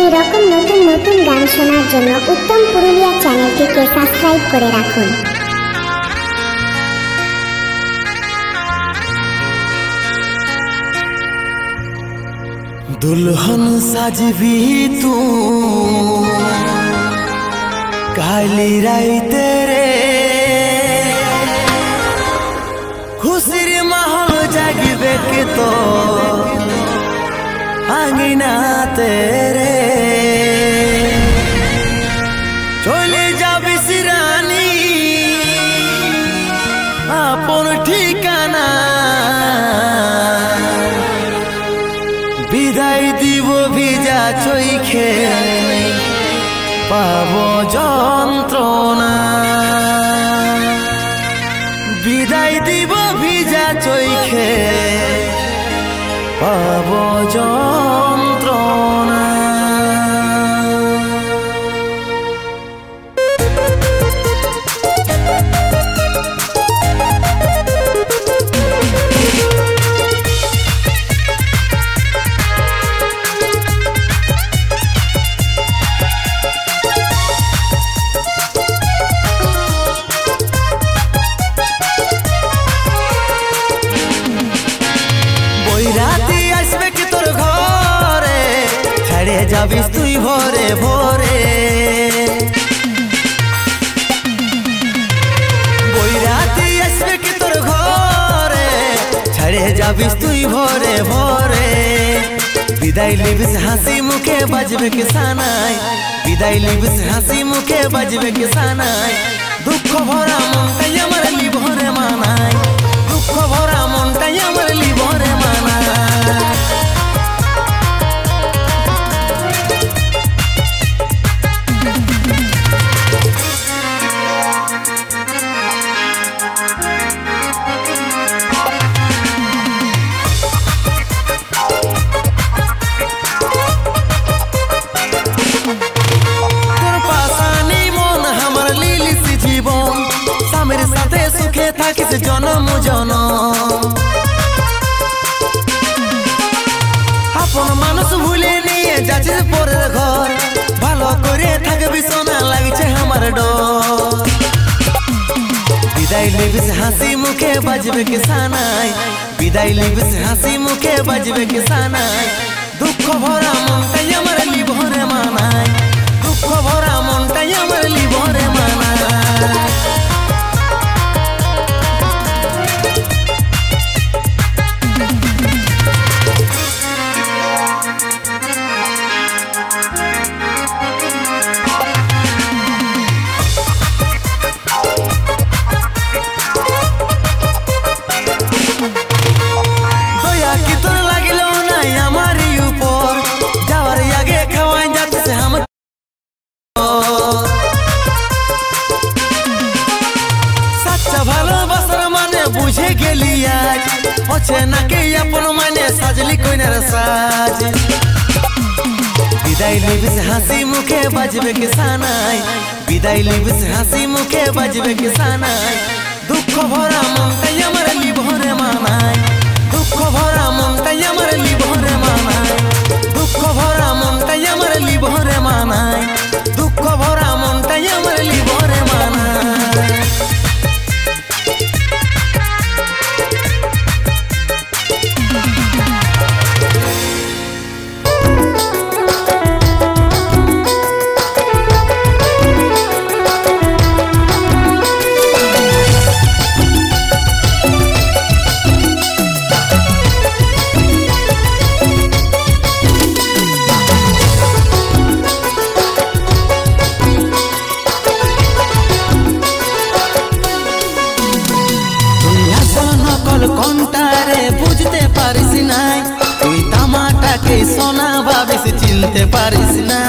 এই রকম নতুন নতুন গান শোনার জন্য উত্তম পুরুলিয়া চ্যানেলটিকে সাবস্ক্রাইব করে রাখুন। दुल्हन साजबी तू काली राइते रे खुशीर माहौल जागिबे के तो आंगना तेरे चले जाबी सिरानी आपन ठिकाना বিদায় দিব ভিজা চোখে পাবো যন্ত্রণা বিদায় দিব ভিজা চোখে পাবো যন্ত্রণা যাবিস তুই ভোরে ভোরে বৈরাতি আসবে কি তোর ঘরে ছাড়ে যাবিস তুই ভোরে ভোরে বিদায় লিবিস হাসি মুখে বাজবে কি সানাই বিদায় লিবিস হাসি মুখে বাজবে কি সানাই দুঃখ ভরা মনটাই আমার লিভরে মানাই দুঃখ ভরা মনটাই আমার লিভরে মানাই থাকিস জনম জনম আপন মানুষ ভুলে নিয়ে যাচ্ছিস পরের ঘর ভালো করে থাকবি সোনা লাগছে আমার ডর বিদায় লিবিস হাসি মুখে বাজবে কি সানাই বিদায় লিবিস হাসি মুখে বাজবে কি সানাই দুঃখ ভরা মনটাই আমার লিভরে মানাই দুঃখ ভরা মনটাই আমার লিভরে মানাই বুঝে গেলি আজ অছে নাকি আপন মানে সাজলি কইনার সাজ বিদায় লিবিস হাসি মুখে বাজবে কি সানাই বিদায় লিবিস হাসি মুখে বাজবে কি সানাই দুঃখ ভরা মনটাই আমার লিভরে মানাই দুঃখ ভরা মনটাই আমার লিভরে মানাই দুঃখ ভরা মনটাই আমার লিভরে মানাই দুঃখ ভরা মনটাই আমার লিভরে মানাই বুঝতে পারিস নাই তুই তামাটাকে সোনা ভাবিস চিনতে পারিস না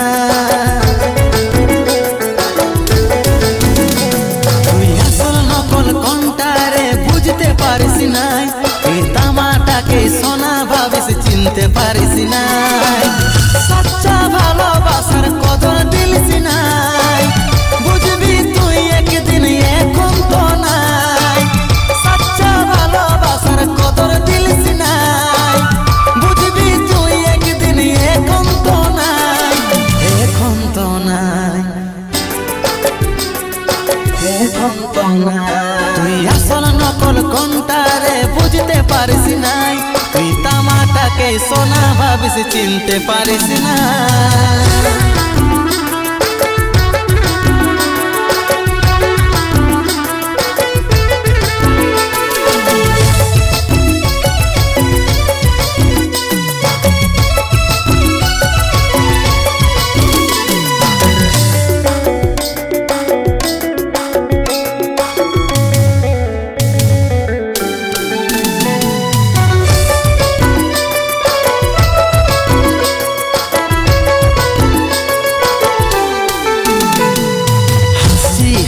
তুই আসল নকল কোনটারে বুঝতে পারিস নাই তুই তামাটাকে সোনা ভাবিস চিনতে পারিস নাই সচ্চা ভালোবাসার কদর দিলিস নাই বুঝবি তুই একদিন এখন তো নাই সচ্চা ভালোবাসার কদর দিলিস নাই বুঝবি তুই একদিন এখন তো নাই না তুই আসল নকল কোনটা রে বুঝতে পারিস নাই তুই তামাটাকে সোনা ভাবিস চিনতে পারিস না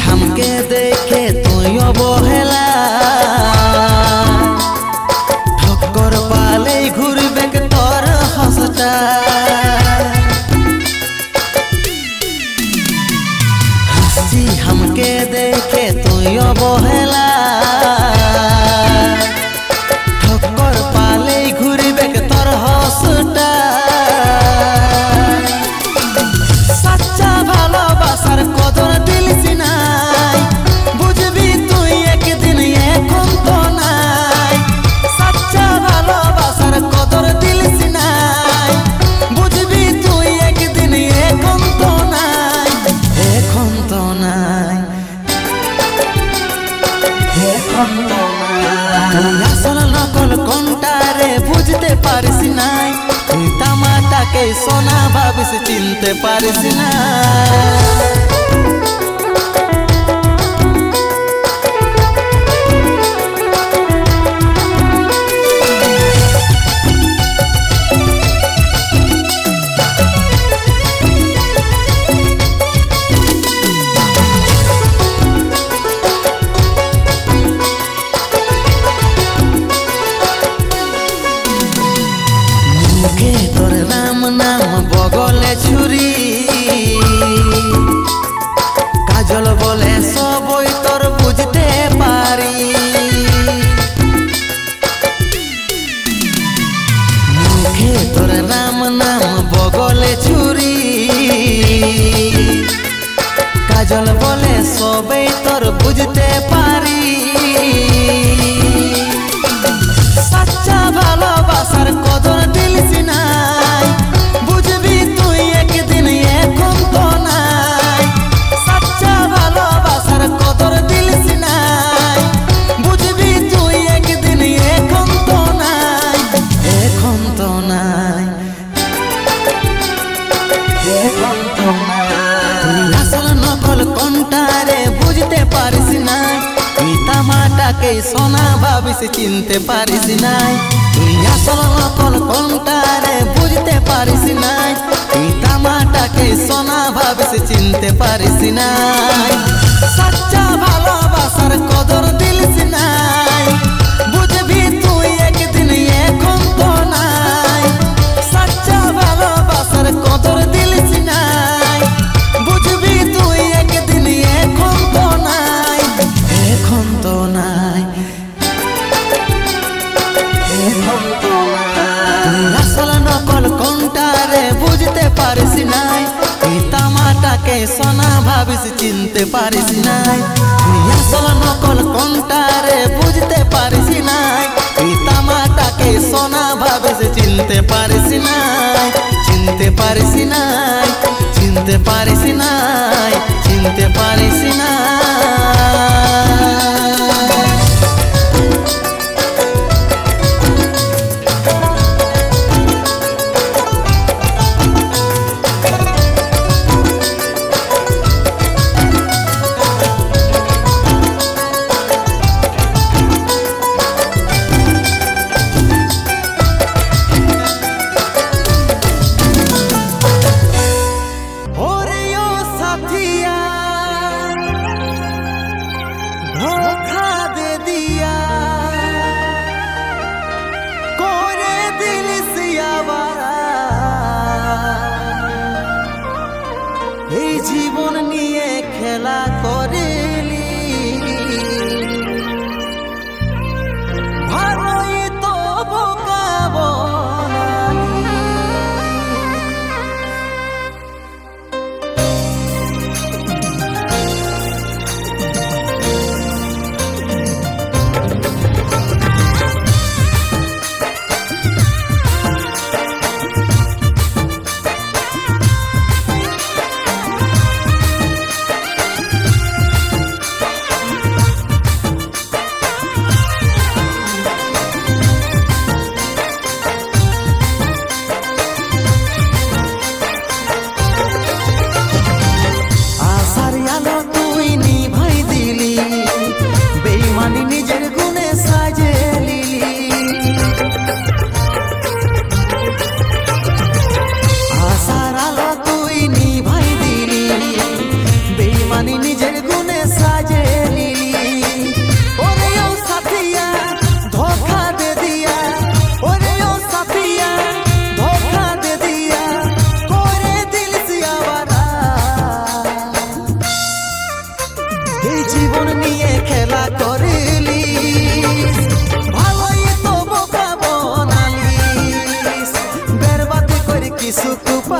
हमके देखे तुई अवहेला ठक्कर पाले घुरबे तोर हंसटा हंसी हमके देखे तुई अवहेला ठक्कर पाले घुरबे तोर हंसटा सच्चा भालोबासार कदर दिलिस আসল নকল কোনটা রে বুঝতে পারিস নাই তুই তামাটাকে সোনা ভাবিস চিনতে পারিস না तोर राम नाम बगले छुरी काजल बोले सबई तोर बुझते पारी मुखे तोर राम नाम बगले छुरी काजल बोले सबई तोर बुझते पारी सच्चा भालोबासार कदर दिलिस নাই বুঝবি তুই একদিন এখন তো নাই সচ্চা ভালোবাসার কদর দিলিস নাই বুঝবি তুই একদিন এখন তো নাই এখন তো নাই এখন তো নাই তুই আসল নকল কোনটা রে বুঝতে পারিস নাই তুই তামাটাকে সোনা ভাবিস চিনতে পারিস নাই তুই আসল নকল কোনটা রে বুঝতে পারিস নাই তুই তামাটাকে সোনা ভাবিস চিনতে পারিস নাই সচ্চা ভালোবাসার কদর দিলিস নাই বুঝবি তুই একদিন এখন তো নাই সচ্চা ভালোবাসার কদর দিলিস নাই বুঝবি তুই একদিন এখন তো নাই এখন তো নাই আসল নকল কোনটা রে বুঝতে পারিস নাই তুই তামাটাকে সোনা ভাবিস চিনতে পারিস নাই তুই আসল নকল কোনটা রে বুঝতে পারিস নাই তুই তামাটাকে সোনা ভাবিস চিনতে পারিস নাই চিনতে পারিস নাই চিনতে পারিস নাই চিনতে পারিস না জীবন নিয়ে খেলা করিলি ভালোই তো বোকা বনালি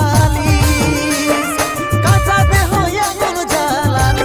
পালিস কাঁচা দেহ এমন জ্বালালি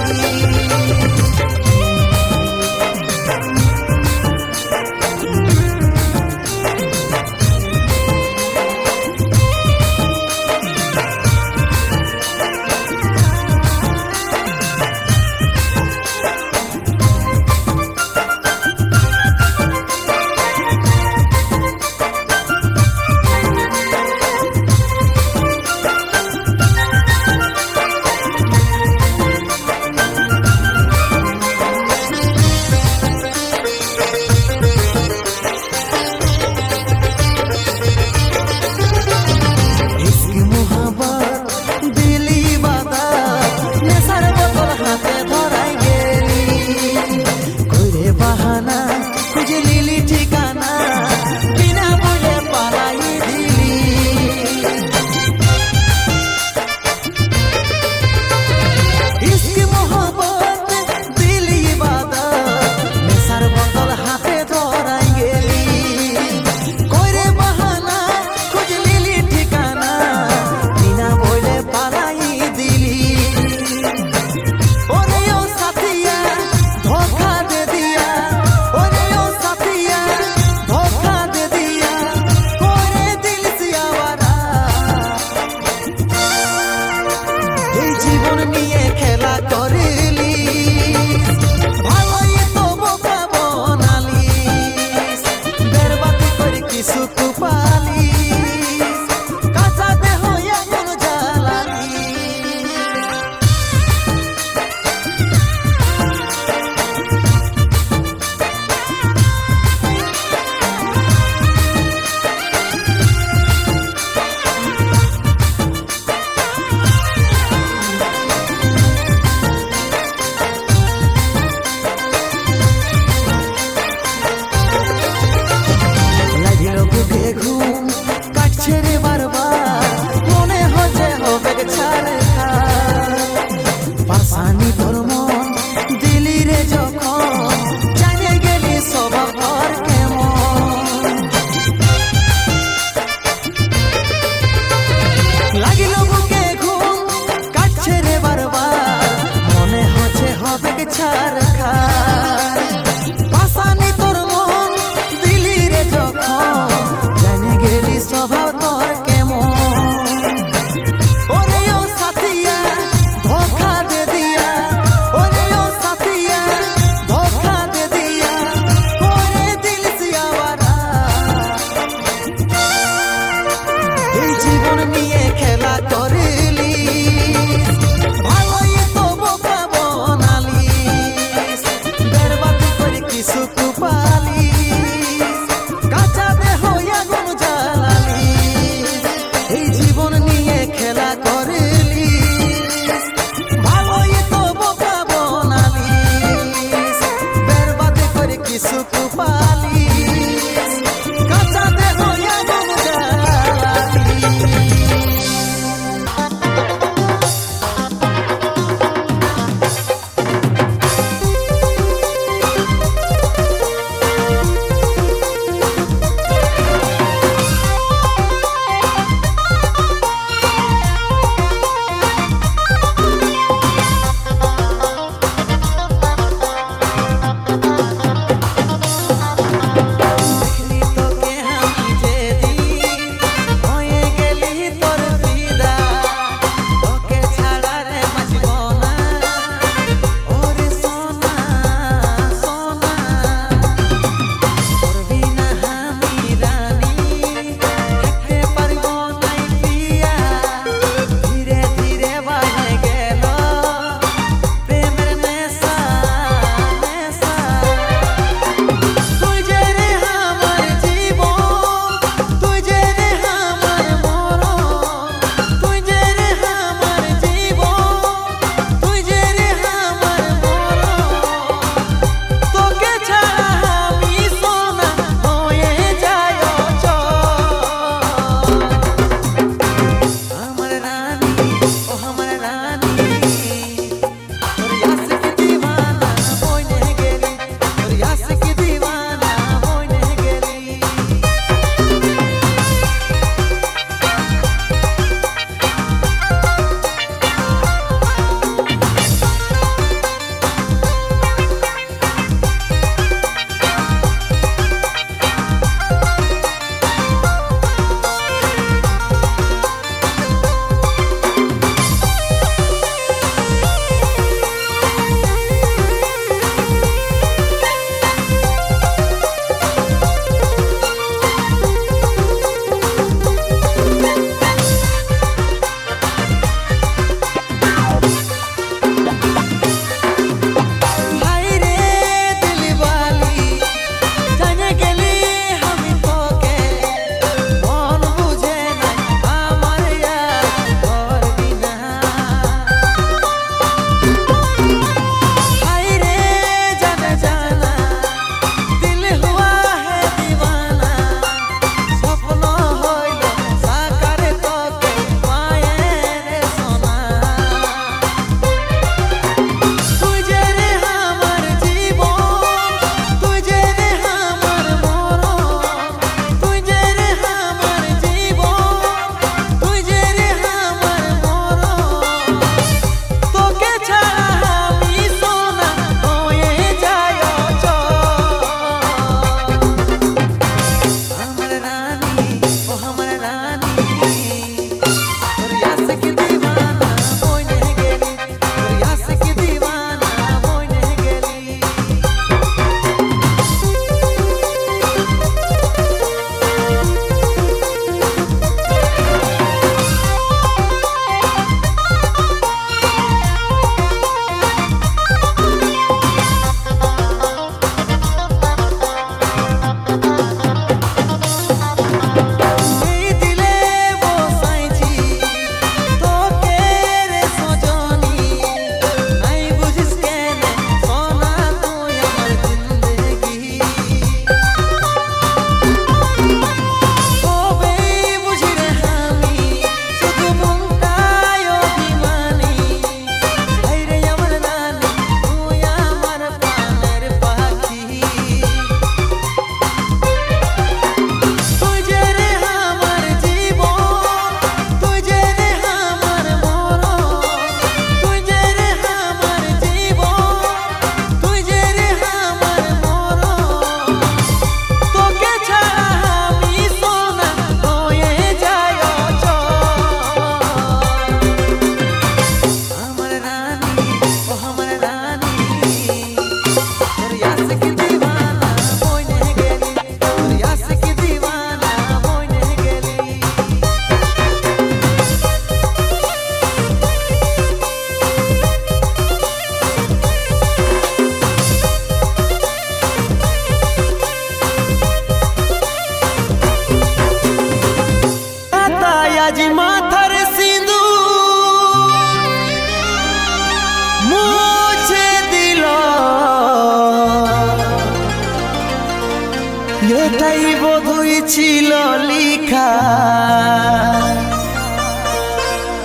ছিল লিখা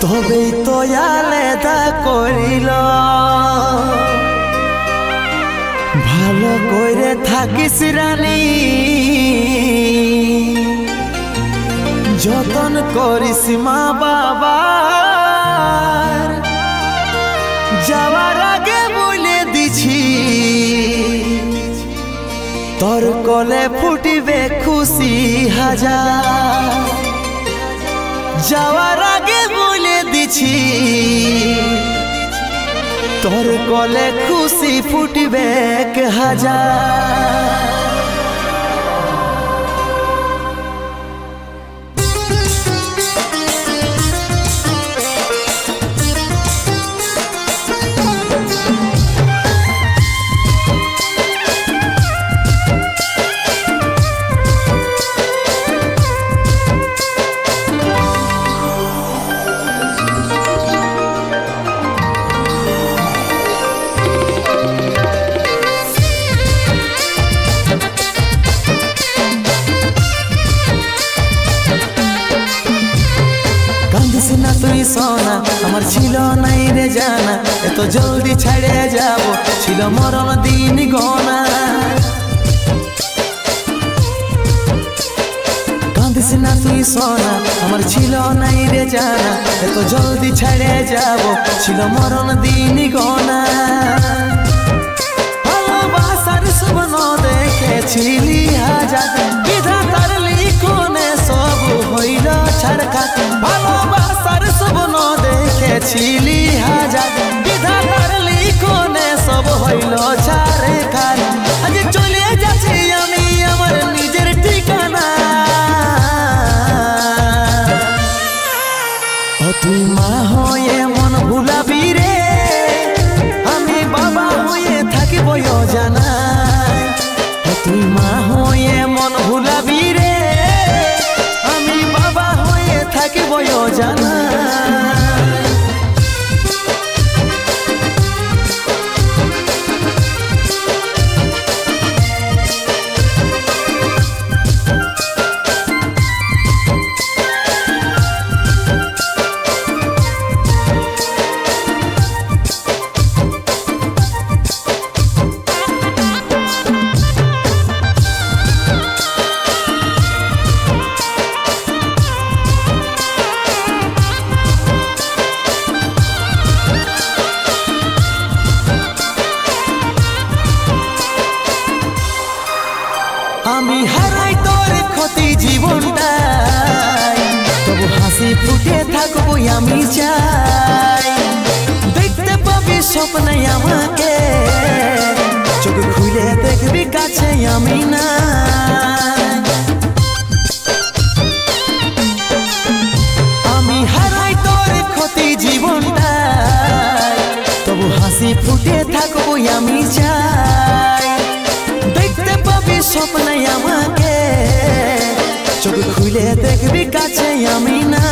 তবেই তো আলাদা করিল ভালো করে থাকিস রানী যতন করিস মা বাবার যাওয়ার আগে বলে দিছি তোর কলে ফুটিবে খুশি হাজার যাওয়ার আগে বলে দিছি তোর কলে খুশি ফুটিবে হাজার না তুই সোনা আমার ছিল নাই রে জানা এত জলদি ছেড়ে যাব ছিল মরণ দিন গোনা কাঁদিস না তুই সোনা আমার ছিল নাই রে জানা এত জলদি ছেড়ে যাব ছিল মরণ দিন গোনা ভালোবাসার স্বপ্ন দেখেছিলি হাজার বিধাতার লিখনে সব হইল ছাড়খাত ভালোবাসার স্বপ্ন দেখেছিলি হাজার বিধাতার লিখনে সব হইল ছাড়খাত আজ চলে যাচ্ছি আমি আমার নিজের ঠিকানা ও তুই মা হয়ে মন ভুলাবি রে আমি বাবা হয়ে থাকিব জানা ও তুই মা হয়ে মন ভুলাবি রে আমি বাবা হয়ে থাকিব জানা আমি হারাই তোর ক্ষতি জীবনটাই তবু হাসি ফুটে থাকবো আমি চাই দেখতে পাবি স্বপ্নে আমাকে চোখ খুলে দেখবি কাছে আমি না আমি হারাই তোর ক্ষতি জীবনটাই তবু হাসি ফুটে থাকবো আমি চাই দেখতে পাবি স্বপ্নে আমাকে চোখ খুলে দেখবি কাছে আমি না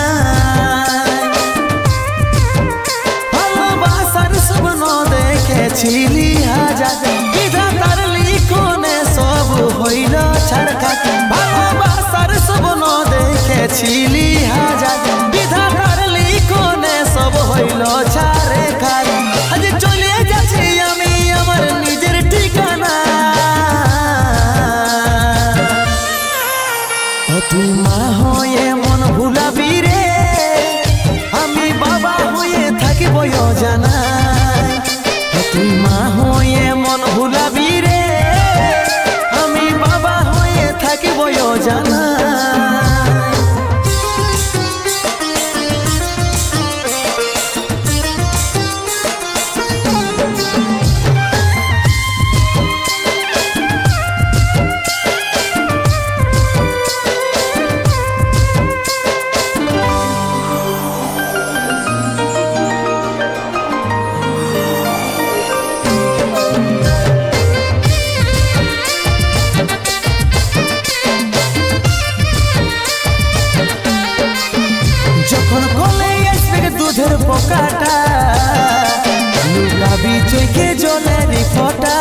ভালোবাসার স্বপ্ন দেখেছিলি হাজার বিধাতার লিখনে সব হইল ছাড়খাত ভালোবাসার স্বপ্ন দেখেছিলি হাজার বিধাতার লিখনে সব হইল ছাড়খাত আজ চলে যাচ্ছি আমি আমার নিজের ঠিকানা ও তুই মা হয়ে মন ভুলাবি রে আমি বাবা হয়ে থাকিব জানা ও তুই মা হয়ে মন ভুলাবি রে আমি বাবা হয়ে থাকিব জানা দুধের পোকাটা লুকাবি চোখে জলের ফোঁটা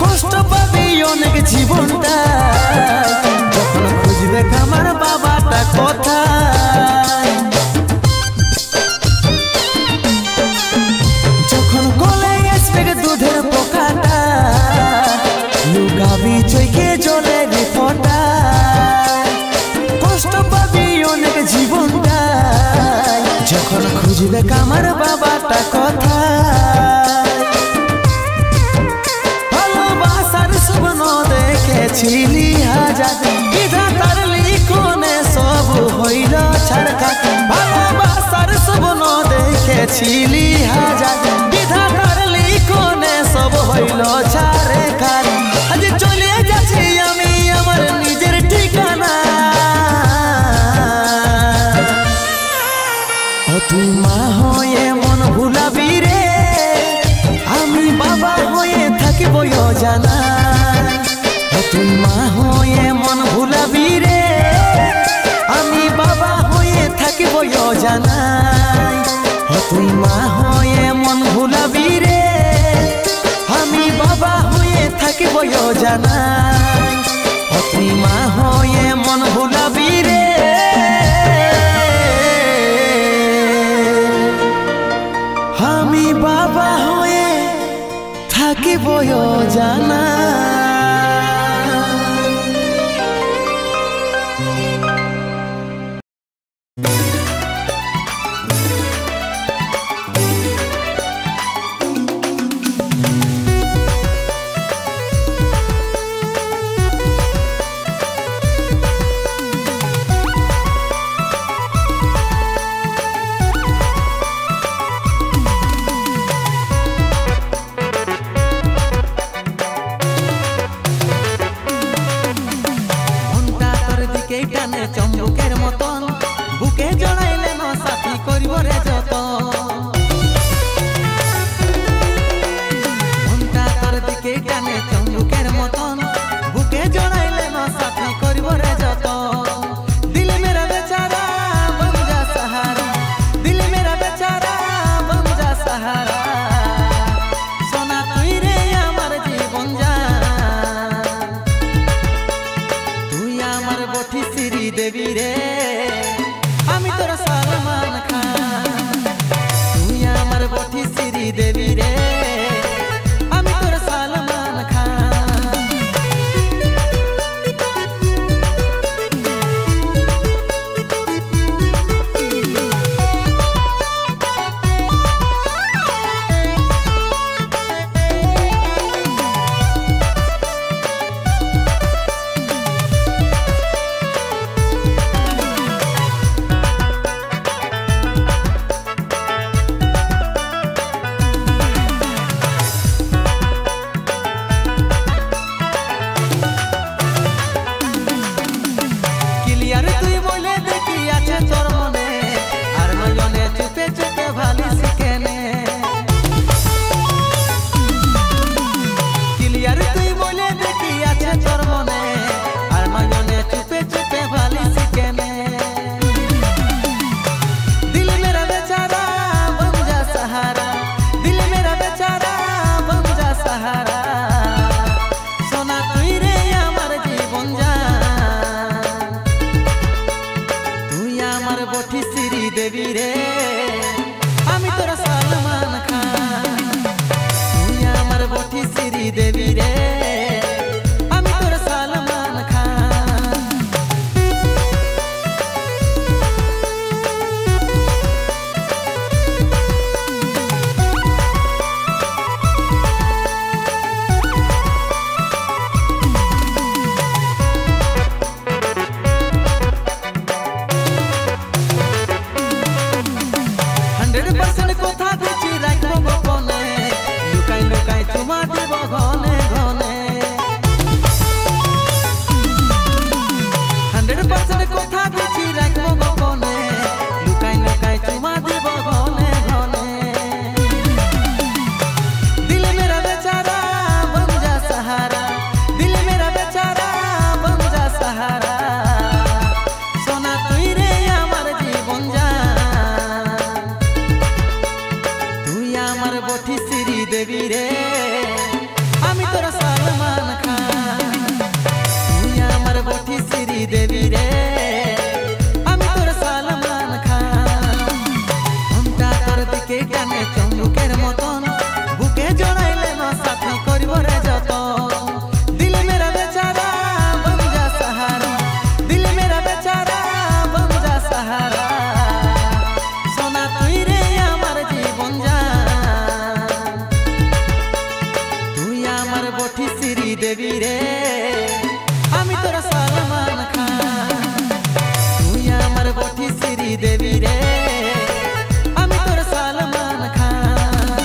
কষ্ট পাবি অনেক জীবনটা এখন খুঁজবে কামার বাবাটা কথা ভালোবাসার স্বপ্ন দেখেছিলি হাজার বিধাতার লিখনে সব হইল ছাড়খার ভালোবাসার স্বপ্ন দেখেছিলি হাজার বিধাতার লিখনে সব হইল ছাড়খার আজ চলে যাচ্ছি আমি আমার নিজের ঠিকানা তুই মা হয়ে মন ভুলাবি রে আমি বাবা হয়ে থাকিব জানা তুই মা হয়ে মন ভুলাবি রে আমি বাবা হয়ে থাকিব জানা তুই মা হয়ে মন ভুলাবি রে আমি বাবা হয়ে থাকিব জানা তুই মা হয়ে মন ভুলাবি রে আমি বাবা হয়ে থাকিব জানা চম্বুকের মতন বুকে জড়াইলে ন সাথী করিব রে যতন মনটা তোর দিকে টানে চম্বুকের মতন বুকে জড়াইলে ন সাথী করিব রে যতন দিল মেরা বেচারা বন যা সাহারা দিল মেরা বেচারা বন যা সাহারা সোনা তুই রে আমার জীবন জান তুই আমার বঠি শ্রী দেবী রে আমি তোর সালমান খান তুই আমার বঠি শ্রী দেবী রে আমি তোর সালমান খান দেবী রে আমি তোর সালমান খান তুই আমার বঠি শ্রী দেবী রে আমি তোর সালমান খান কথা দিচ্ছি রাখবো গোপনে লুকাই লুকাই চুমা দিব ঘনে ঘনে 100% কথা দিচ্ছি রাখবো গোপনে লুকাই লুকাই চুমা দিব ঘনে ঘনে দিল মেরা বেচারা বন যা সাহারা দিল মেরা বেচারা বন যা সাহারা সোনা তুই রে আমার জীবন জান দেবী রে আমি তোর সালমান খান তুই আমার বটি শ্রী দেবী রে আমি তোর সালমান খান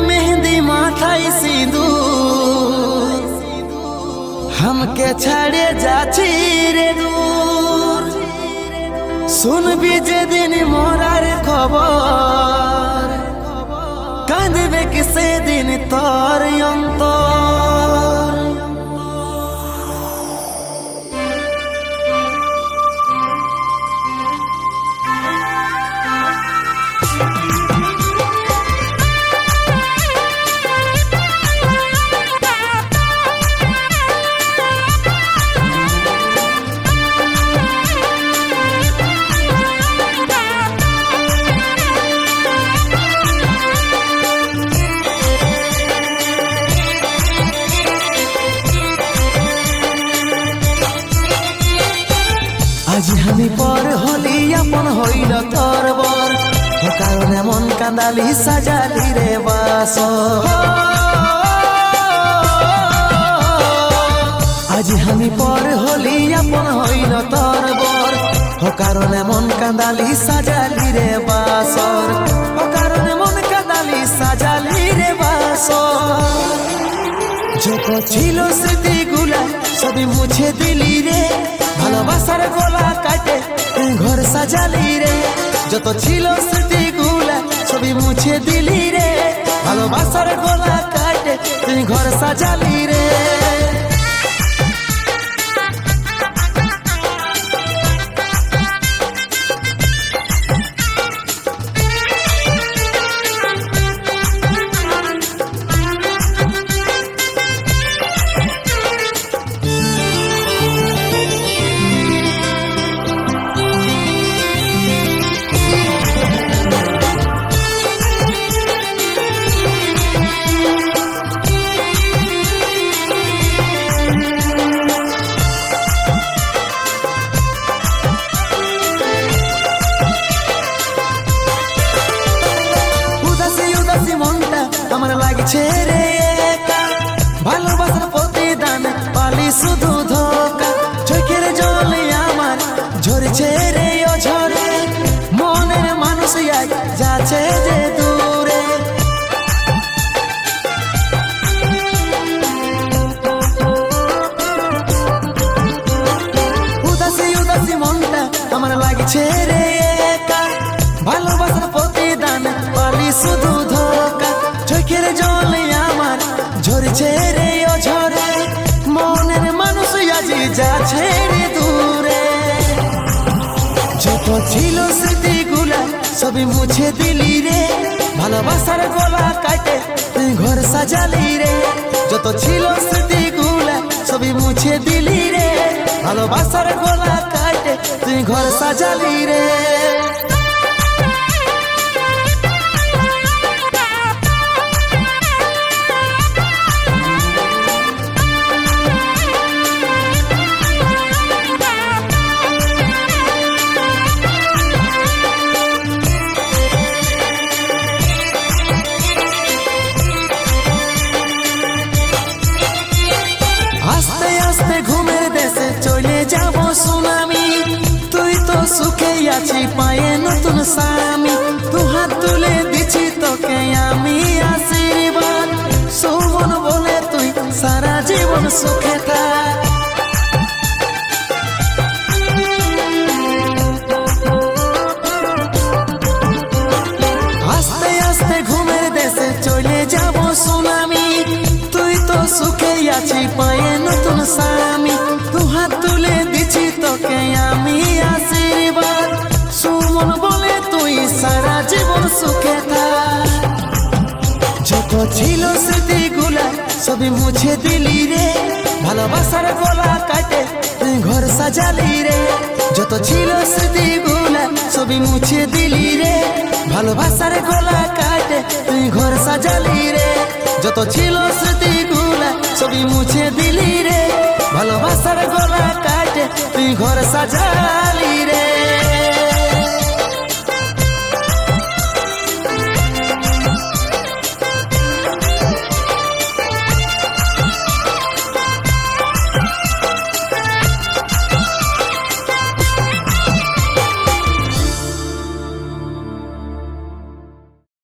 मेहंदी माथाई सिंदूर हमके छाड़े जाची रे दूर सुनबी जे दिन मोरार खबर कांदबे कि से दिन तोर अंतर आज हमी पर होली अपन होइल तोर बर ओ कारणे मन कांदाली साजाली रे बासो आज हमी पर होली अपन होइल तोर बर ओ कारणे मन कांदाली साजाली रे बासर ओ कारणे मन कांदाली साजाली रे बासर যত ছিল স্মৃতিগুলা সবই মুছে দিলি রে ভালোবাসার গলা কাটে তুই ঘর সাজালি রে যত ছিল স্মৃতিগুলা সবই মুছে দিলি রে ভালোবাসার গলা কাটে তুই ঘর সাজালি রে আমার লাগছে রে একা ভালোবাসার প্রতিদান পালি শুধু ধোকা চোখের জলে আমার ঝরছে রে ও ঝরে মনের মানুষ যাচ্ছে যে দূরে উদাসী উদাসী মনটা আমার লাগছে রে একা ভালোবাসার প্রতিদান পালি শুধু ধোকা চোখের জলে আমার ঝরছে রে ও ঝরে মনের মানুষ আজি যাচ্ছে রে দূরে যত ছিল স্মৃতিগুলা সবই মুছে দিলি রে ভালোবাসার গলা কাটে তুই ঘর সাজালি রে যত ছিল স্মৃতিগুলা সবই মুছে দিলি রে ভালোবাসার গলা কাটে তুই ঘর সাজালি রে আস্তে আস্তে ঘুমের দেশে চলে যাব সুনামি তুই তো সুখে আছি পায়ে নতুন স্বামী দু হাত তুলে দিছি তোকে আমি আশীর্বাদ সৌবন বলে তুই সারা জীবন সুখে থাক আস্তে আস্তে ঘুমের দেশে চলে যাব সুনামি তুই তো সুখে আছি পায়ে নতুন স্বামী দু হাত তুলে দিছি তোকে আমি আশীর্বাদ সুমন বলে তুই সারা জীবন সুখে থাক যত ছিল স্মৃতিগুলা সবই মুছে দিলি রে ভালোবাসার গলা কাটে তুই ঘর সাজালি রে যত ছিল স্মৃতিগুলা সবই মুছে দিলি রে ভালোবাসার গলা কাটে তুই ঘর সাজালি রে যত ছিল স্মৃতিগুলা সবই মুছে দিলি রে বাসার গলা কাটে তুই ঘর সাজালি রে।